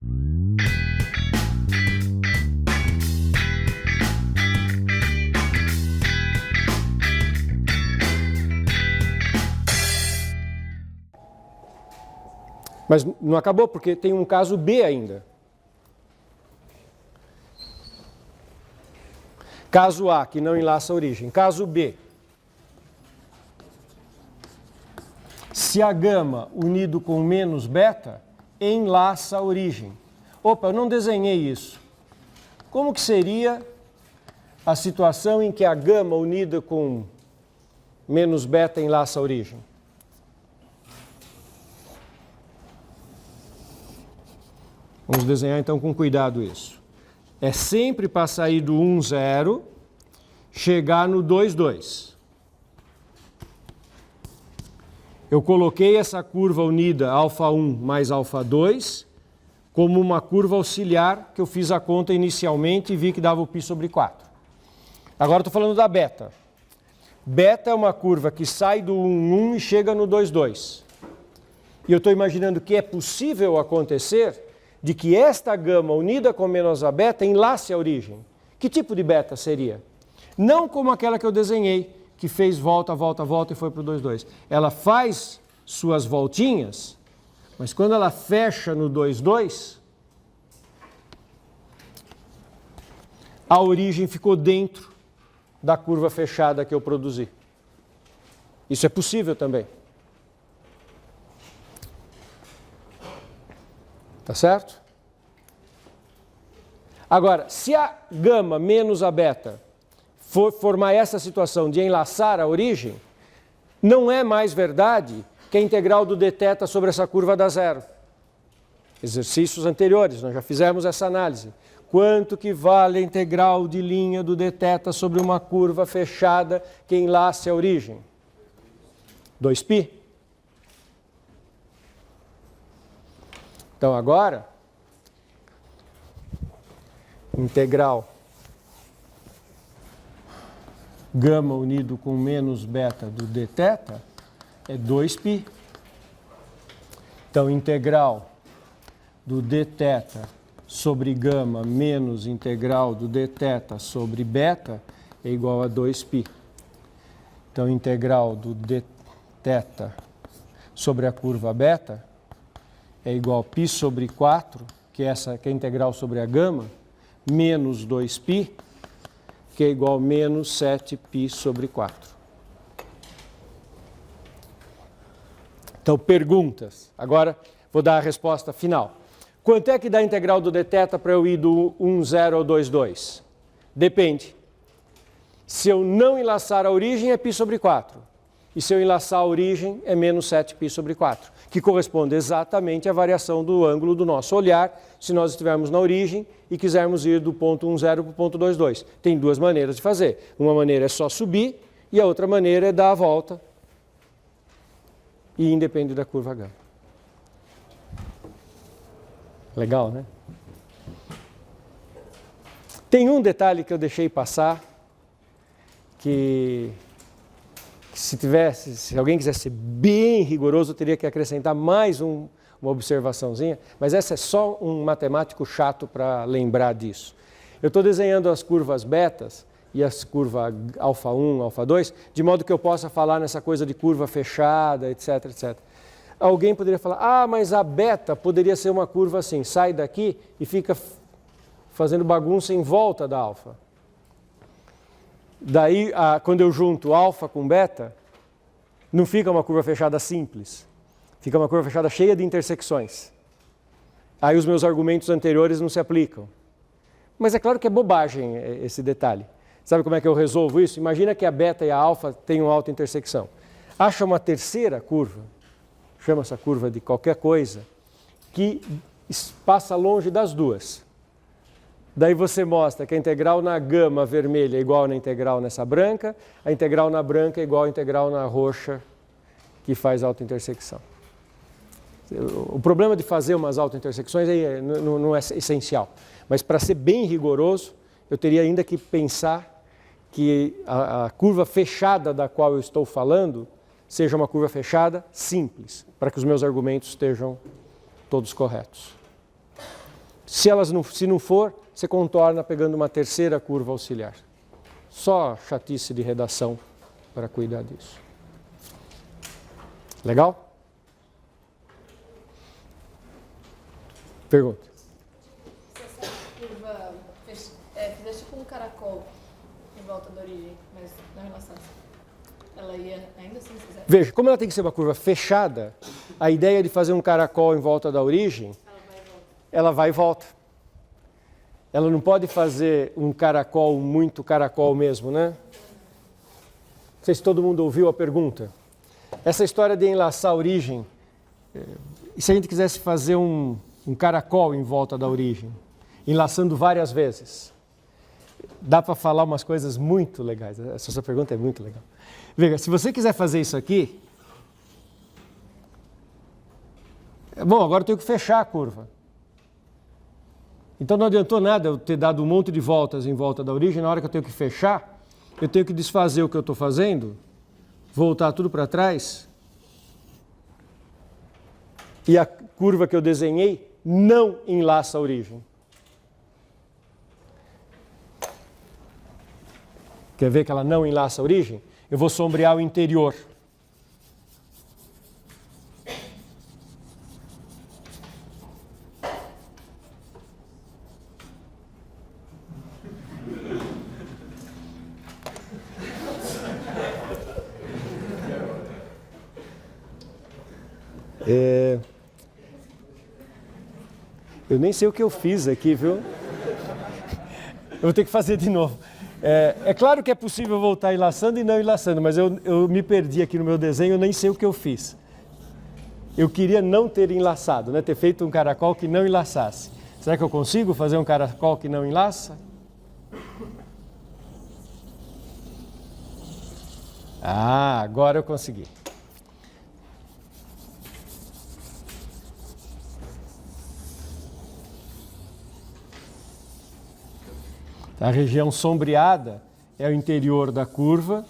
Mas não acabou, porque tem um caso B ainda. Caso A, que não enlaça a origem. Caso B. Se a gama unido com menos beta enlaça a origem. Opa, eu não desenhei isso. Como que seria a situação em que a gama unida com menos beta enlaça a origem? Vamos desenhar então com cuidado isso. É sempre para sair do 1, 0, chegar no 2, 2. Eu coloquei essa curva unida α1 mais α2 como uma curva auxiliar que eu fiz a conta inicialmente e vi que dava o π sobre 4. Agora estou falando da beta. Beta é uma curva que sai do 1, 1 e chega no 2, 2. E eu estou imaginando que é possível acontecer de que esta gama unida com menos a beta enlace a origem. Que tipo de beta seria? Não como aquela que eu desenhei, que fez volta, volta, volta e foi para o 2, 2. Ela faz suas voltinhas, mas quando ela fecha no 2, 2, a origem ficou dentro da curva fechada que eu produzi. Isso é possível também. Tá certo? Agora, se a gama menos a beta for formar essa situação de enlaçar a origem, não é mais verdade que a integral do dθ sobre essa curva dá zero. Exercícios anteriores, nós já fizemos essa análise. Quanto que vale a integral de linha do dθ sobre uma curva fechada que enlace a origem? 2π. Então, agora, integral gama unido com menos beta do dθ é 2π. Então, integral do dθ sobre gama menos integral do dθ sobre beta é igual a 2π. Então, integral do dθ sobre a curva beta é igual a π sobre 4, que é a integral sobre a gama, menos 2π, que é igual a menos 7π sobre 4. Então, perguntas. Agora, vou dar a resposta final. Quanto é que dá a integral do dθ para eu ir do 1, 0 ao 2, 2? Depende. Se eu não enlaçar a origem, é π sobre 4. E se eu enlaçar a origem, é menos 7π sobre 4, que corresponde exatamente à variação do ângulo do nosso olhar, se nós estivermos na origem e quisermos ir do ponto 1, 0 para o ponto 2, 2. Tem duas maneiras de fazer. Uma maneira é só subir e a outra maneira é dar a volta e independe da curva H. Legal, né? Tem um detalhe que eu deixei passar, que se alguém quisesse ser bem rigoroso, eu teria que acrescentar mais uma observaçãozinha, mas essa é só um matemático chato para lembrar disso. Eu estou desenhando as curvas betas e as curvas α1, α2, de modo que eu possa falar nessa coisa de curva fechada, etc, etc. Alguém poderia falar, mas a beta poderia ser uma curva assim, sai daqui e fica fazendo bagunça em volta da alfa. Daí, quando eu junto alfa com beta, não fica uma curva fechada simples, fica uma curva fechada cheia de intersecções. Aí os meus argumentos anteriores não se aplicam. Mas é claro que é bobagem esse detalhe. Sabe como é que eu resolvo isso? Imagina que a beta e a alfa têm uma autointersecção. Acha uma terceira curva, chama essa curva de qualquer coisa, que passa longe das duas. Daí você mostra que a integral na gama vermelha é igual na integral nessa branca, a integral na branca é igual à integral na roxa, que faz autointersecção. O problema de fazer umas autointersecções não é essencial, mas para ser bem rigoroso, eu teria ainda que pensar que a curva fechada da qual eu estou falando seja uma curva fechada simples, para que os meus argumentos estejam todos corretos. Se não for, você contorna pegando uma terceira curva auxiliar. Só chatice de redação para cuidar disso. Legal? Pergunta. Se essa curva fizesse tipo um caracol em volta da origem, mas não enlaçasse, ela ia ainda assim se quiser? Veja, como ela tem que ser uma curva fechada, a ideia de fazer um caracol em volta da origem, ela vai e volta. Ela não pode fazer um caracol muito caracol mesmo, né? Não sei se todo mundo ouviu a pergunta. Essa história de enlaçar a origem, e se a gente quisesse fazer um caracol em volta da origem, enlaçando várias vezes? Dá para falar umas coisas muito legais. Essa sua pergunta é muito legal. Veja, se você quiser fazer isso aqui, bom, agora eu tenho que fechar a curva. Então não adiantou nada eu ter dado um monte de voltas em volta da origem, na hora que eu tenho que fechar, eu tenho que desfazer o que eu estou fazendo, voltar tudo para trás, e a curva que eu desenhei não enlaça a origem. Quer ver que ela não enlaça a origem? Eu vou sombrear o interior. Eu nem sei o que eu fiz aqui, viu? Eu vou ter que fazer de novo. É claro que é possível voltar enlaçando e não enlaçando, mas eu me perdi aqui no meu desenho, eu nem sei o que eu fiz. Eu queria não ter enlaçado, né? Ter feito um caracol que não enlaçasse. Será que eu consigo fazer um caracol que não enlaça? Ah, agora eu consegui. A região sombreada é o interior da curva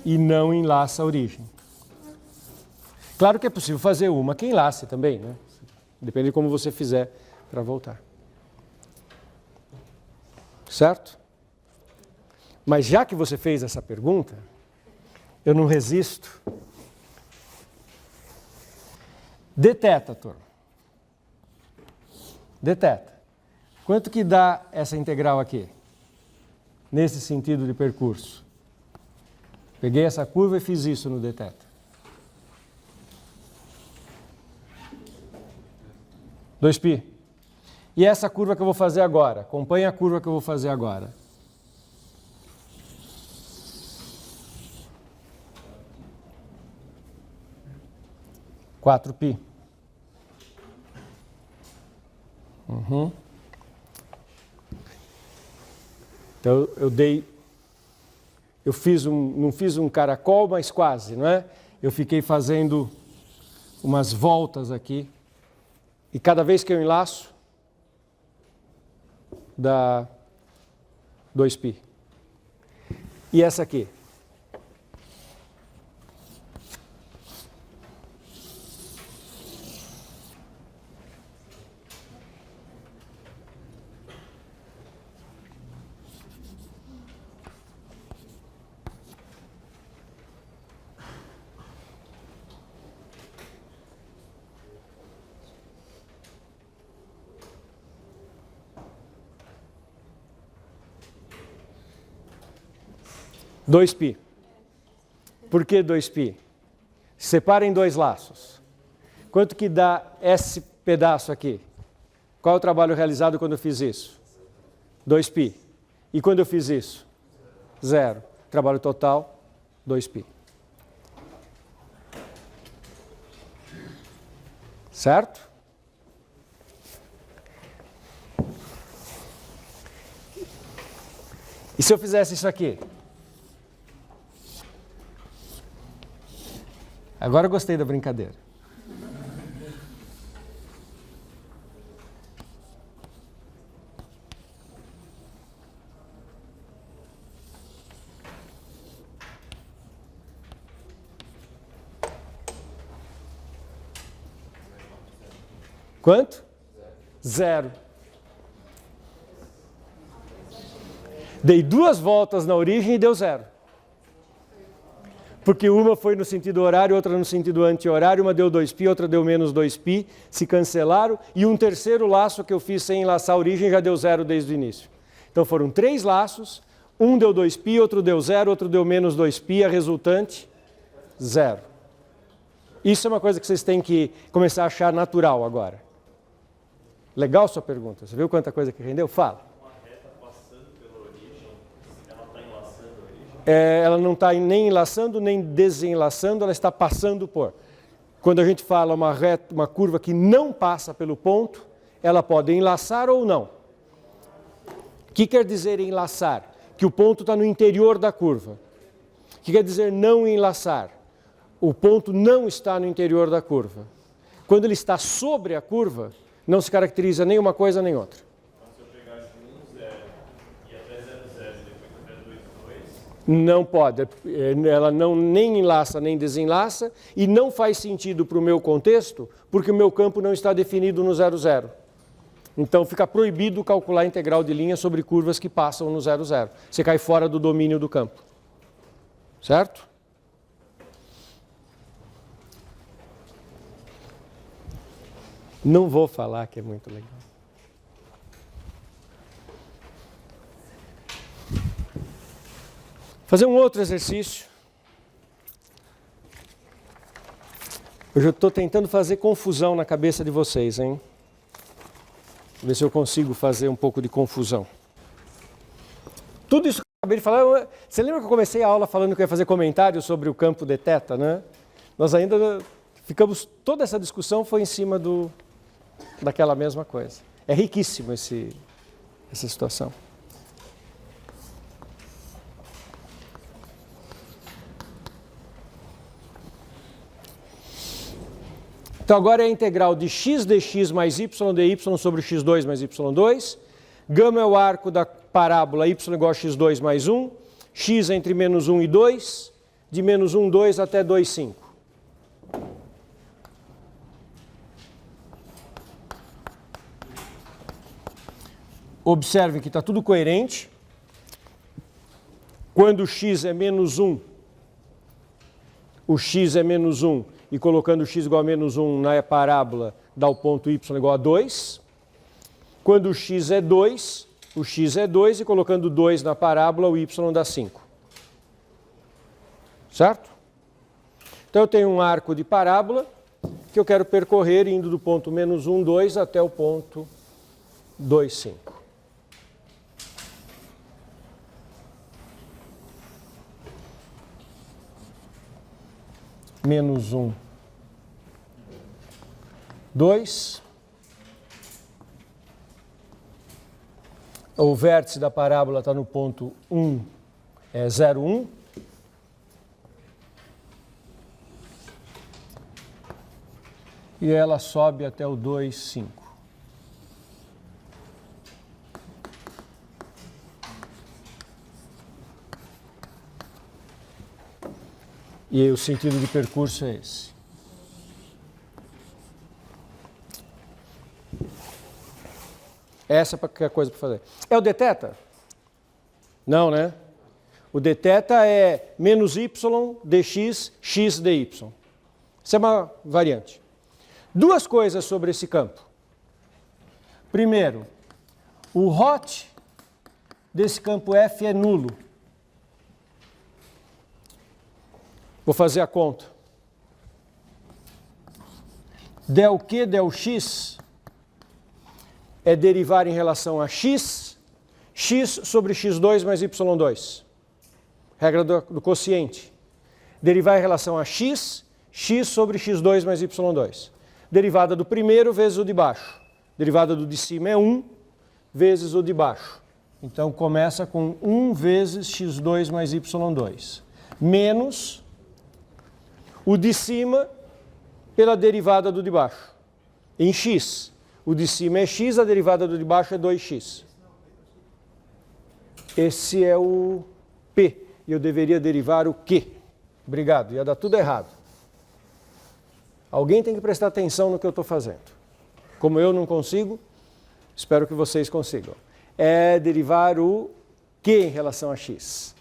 e não enlaça a origem. Claro que é possível fazer uma que enlace também, né? Depende de como você fizer para voltar. Certo? Mas já que você fez essa pergunta, eu não resisto. Deteta, turma. Deteta. Quanto que dá essa integral aqui? Nesse sentido de percurso. Peguei essa curva e fiz isso no deteta. 2π. E essa curva que eu vou fazer agora? Acompanhe a curva que eu vou fazer agora. Π. Então eu fiz não fiz um caracol, mas quase, não é? Eu fiquei fazendo umas voltas aqui, e cada vez que eu enlaço, dá 2π. E essa aqui? Dois π. Por que 2π? Separa em dois laços. Quanto que dá esse pedaço aqui? Qual é o trabalho realizado quando eu fiz isso? 2π. E quando eu fiz isso? 0. Trabalho total, 2π. Certo? E se eu fizesse isso aqui? Agora eu gostei da brincadeira. Quanto? 0. Dei 2 voltas na origem e deu 0. Porque uma foi no sentido horário, outra no sentido anti-horário, uma deu 2π, outra deu menos 2π, se cancelaram, e um terceiro laço que eu fiz sem enlaçar a origem já deu 0 desde o início. Então foram 3 laços, um deu 2π, outro deu 0, outro deu menos 2π, a resultante, 0. Isso é uma coisa que vocês têm que começar a achar natural agora. Legal sua pergunta, você viu quanta coisa que rendeu? Fala. Ela não está nem enlaçando nem desenlaçando, ela está passando por. Quando a gente fala uma curva que não passa pelo ponto, ela pode enlaçar ou não. O que quer dizer enlaçar? Que o ponto está no interior da curva. O que quer dizer não enlaçar? O ponto não está no interior da curva. Quando ele está sobre a curva, não se caracteriza nem uma coisa nem outra. Não pode, ela não nem enlaça nem desenlaça e não faz sentido para o meu contexto porque o meu campo não está definido no 0, 0. Então fica proibido calcular a integral de linha sobre curvas que passam no 0, 0. Você cai fora do domínio do campo. Certo? Não vou falar que é muito legal. Fazer um outro exercício. Hoje eu estou tentando fazer confusão na cabeça de vocês, hein? Ver se eu consigo fazer um pouco de confusão. Tudo isso que eu acabei de falar, você lembra que eu comecei a aula falando que eu ia fazer comentários sobre o campo de θ, né? Nós ainda ficamos, toda essa discussão foi em cima daquela mesma coisa. É riquíssimo essa situação. Então agora é a integral de x dx mais y dy sobre x2 mais y2. Gama é o arco da parábola y igual a x2 mais 1. X entre menos 1 e 2. De menos 1, 2 até 2, 5. Observem que está tudo coerente. Quando o x é menos 1, o x é menos 1. E colocando x igual a menos 1 na parábola, dá o ponto y igual a 2. Quando o x é 2, o x é 2 e colocando 2 na parábola, o y dá 5. Certo? Então eu tenho um arco de parábola que eu quero percorrer indo do ponto menos 1, 2 até o ponto 2, 5. Menos 1, 2. O vértice da parábola está no ponto 1, 0, 1. E ela sobe até o 2, 5. E aí, o sentido de percurso é esse. Essa é a coisa para fazer. É o dθ? Não, né? O dθ é menos y dx, x dy. Isso é uma variante. Duas coisas sobre esse campo. Primeiro, o hot desse campo F é nulo. Vou fazer a conta. Del Q, del x é derivar em relação a x, x sobre x2 mais y2. Regra do quociente. Derivar em relação a x, x sobre x2 mais y2. Derivada do primeiro vezes o de baixo. Derivada do de cima é 1 vezes o de baixo. Então começa com 1 vezes x2 mais y2. Menos o de cima pela derivada do de baixo. Em x. O de cima é x, a derivada do de baixo é 2x. Esse é o P. E eu deveria derivar o Q. Obrigado, ia dar tudo errado. Alguém tem que prestar atenção no que eu estou fazendo. Como eu não consigo, espero que vocês consigam. É derivar o Q em relação a x.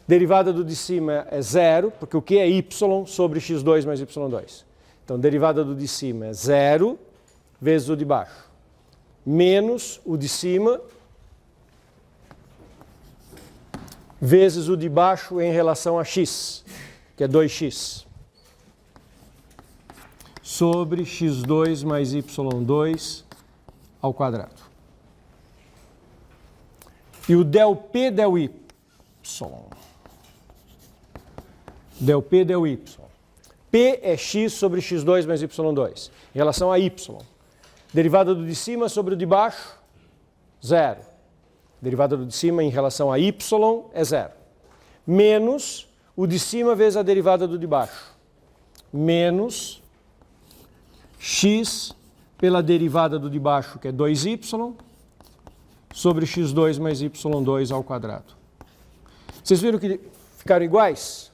Derivada do de cima é zero, porque o Q é y sobre x2 mais y2. Então, derivada do de cima é zero vezes o de baixo, menos o de cima vezes o de baixo em relação a x, que é 2x, sobre x2 mais y2 ao quadrado. E o del P del y. Del P del y. P é x sobre x2 mais y2, em relação a y. Derivada do de cima sobre o de baixo, zero. Derivada do de cima em relação a y é zero. Menos o de cima vezes a derivada do de baixo. Menos x pela derivada do de baixo, que é 2y, sobre x2 mais y2 ao quadrado. Vocês viram que ficaram iguais?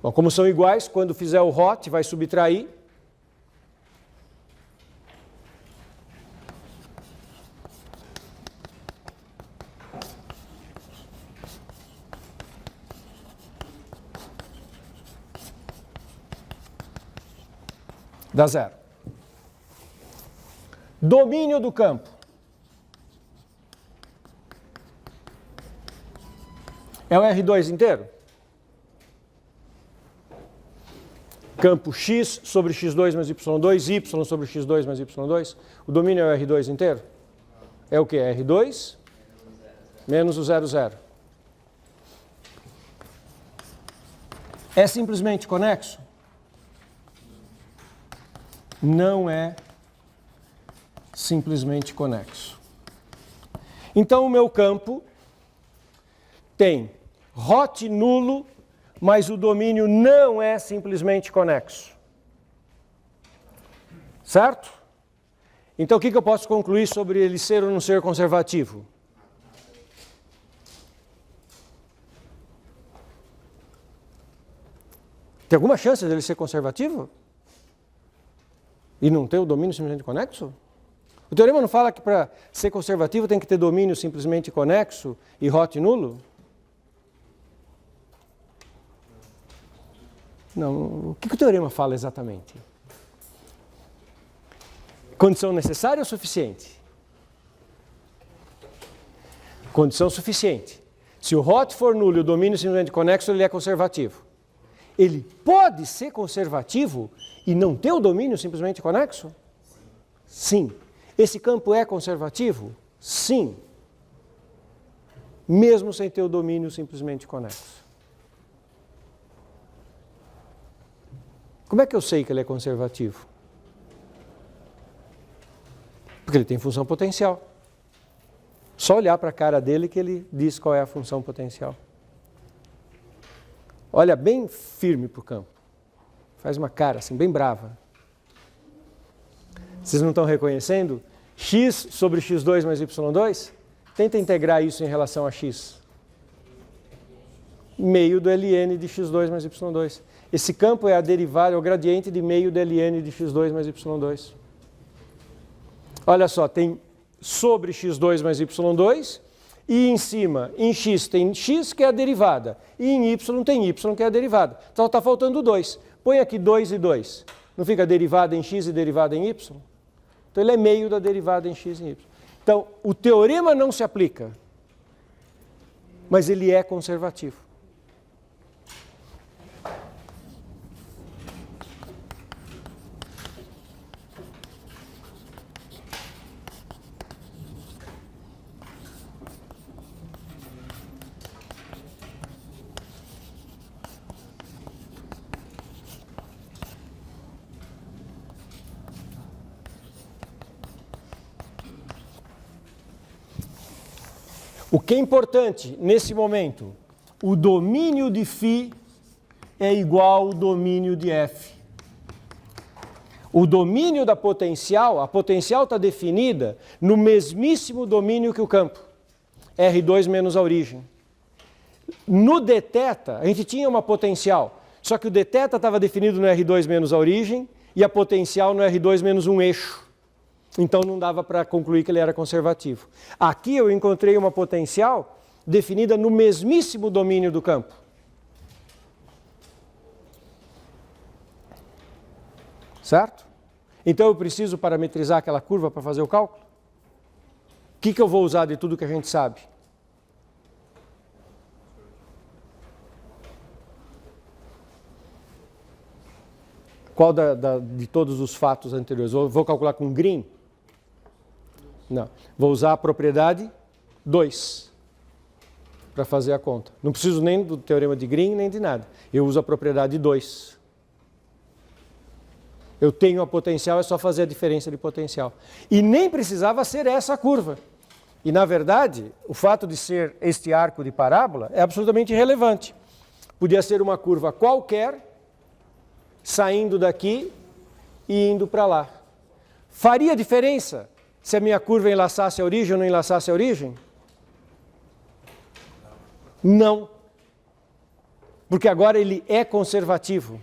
Bom, como são iguais, quando fizer o hot, vai subtrair. Dá zero. Domínio do campo. É o R2 inteiro? Campo x sobre x2 mais y2, y sobre x2 mais y2. O domínio é o R2 inteiro? É o que? R2 menos o 0, 0. É simplesmente conexo? Não é simplesmente conexo. Então, o meu campo tem hot nulo, mas o domínio não é simplesmente conexo. Certo? Então, o que eu posso concluir sobre ele ser ou não ser conservativo? Tem alguma chance dele ser conservativo? E não ter o domínio simplesmente conexo? O teorema não fala que para ser conservativo tem que ter domínio simplesmente conexo e hot nulo? Não. O que o teorema fala exatamente? Condição necessária ou suficiente? Condição suficiente. Se o hot for nulo e o domínio simplesmente conexo, ele é conservativo. Ele pode ser conservativo e não ter o domínio simplesmente conexo? Sim. Esse campo é conservativo? Sim. Mesmo sem ter o domínio simplesmente conexo. Como é que eu sei que ele é conservativo? Porque ele tem função potencial. Só olhar para a cara dele que ele diz qual é a função potencial. Olha bem firme para o campo. Faz uma cara assim, bem brava. Vocês não estão reconhecendo? X sobre x2 mais y2? Tenta integrar isso em relação a x. Meio do ln de x2 mais y2. Esse campo é a derivada, é o gradiente de meio do ln de x2 mais y2. Olha só, tem sobre x2 mais y2 e em cima, em x tem x que é a derivada e em y tem y que é a derivada. Então está faltando 2. Põe aqui 2 e 2. Não fica derivada em x e derivada em y? Então ele é meio da derivada em x e em y. Então o teorema não se aplica, mas ele é conservativo. O que é importante nesse momento? O domínio de φ é igual ao domínio de F. O domínio da potencial, a potencial está definida no mesmíssimo domínio que o campo. R2 menos a origem. No dθ, a gente tinha uma potencial, só que o dθ estava definido no R2 menos a origem e a potencial no R2 menos um eixo. Então não dava para concluir que ele era conservativo. Aqui eu encontrei uma potencial definida no mesmíssimo domínio do campo. Certo? Então eu preciso parametrizar aquela curva para fazer o cálculo? O que eu vou usar de tudo que a gente sabe? Qual de todos os fatos anteriores? Vou calcular com Green? Não. Vou usar a propriedade 2 para fazer a conta. Não preciso nem do teorema de Green, nem de nada. Eu uso a propriedade 2. Eu tenho a potencial, é só fazer a diferença de potencial. E nem precisava ser essa curva. E, na verdade, o fato de ser este arco de parábola é absolutamente irrelevante. Podia ser uma curva qualquer, saindo daqui e indo para lá. Faria diferença se a minha curva enlaçasse a origem ou não enlaçasse a origem? Não. Porque agora ele é conservativo.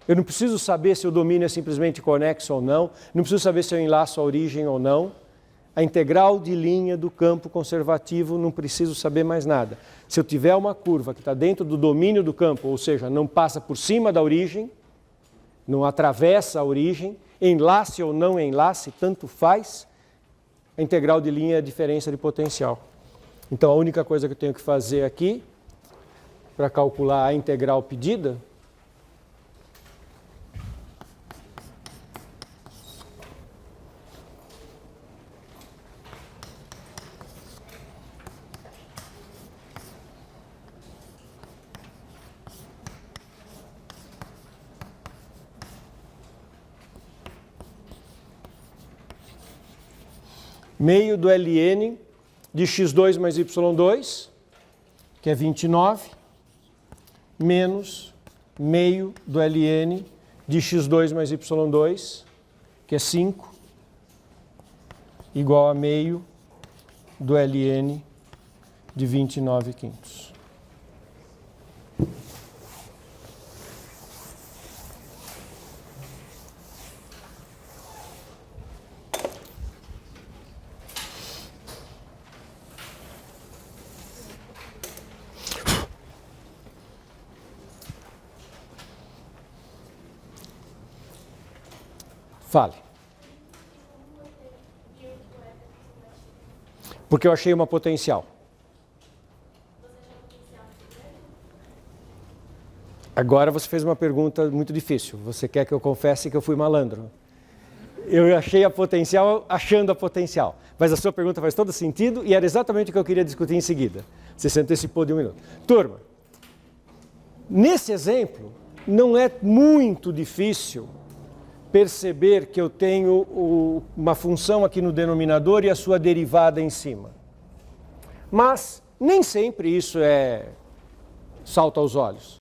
Eu não preciso saber se o domínio é simplesmente conexo ou não, não preciso saber se eu enlaço a origem ou não. A integral de linha do campo conservativo, não preciso saber mais nada. Se eu tiver uma curva que está dentro do domínio do campo, ou seja, não passa por cima da origem, não atravessa a origem, enlace ou não enlace, tanto faz, a integral de linha é a diferença de potencial. Então a única coisa que eu tenho que fazer aqui, para calcular a integral pedida, meio do ln de x2 mais y2, que é 29, menos meio do ln de x2 mais y2, que é 5, igual a meio do ln de 29/5. Fale. Porque eu achei uma potencial. Agora você fez uma pergunta muito difícil. Você quer que eu confesse que eu fui malandro? Eu achei a potencial achando a potencial. Mas a sua pergunta faz todo sentido e era exatamente o que eu queria discutir em seguida. Você se antecipou de um minuto. Turma, nesse exemplo, não é muito difícil perceber que eu tenho uma função aqui no denominador e a sua derivada em cima. Mas nem sempre isso salta aos olhos.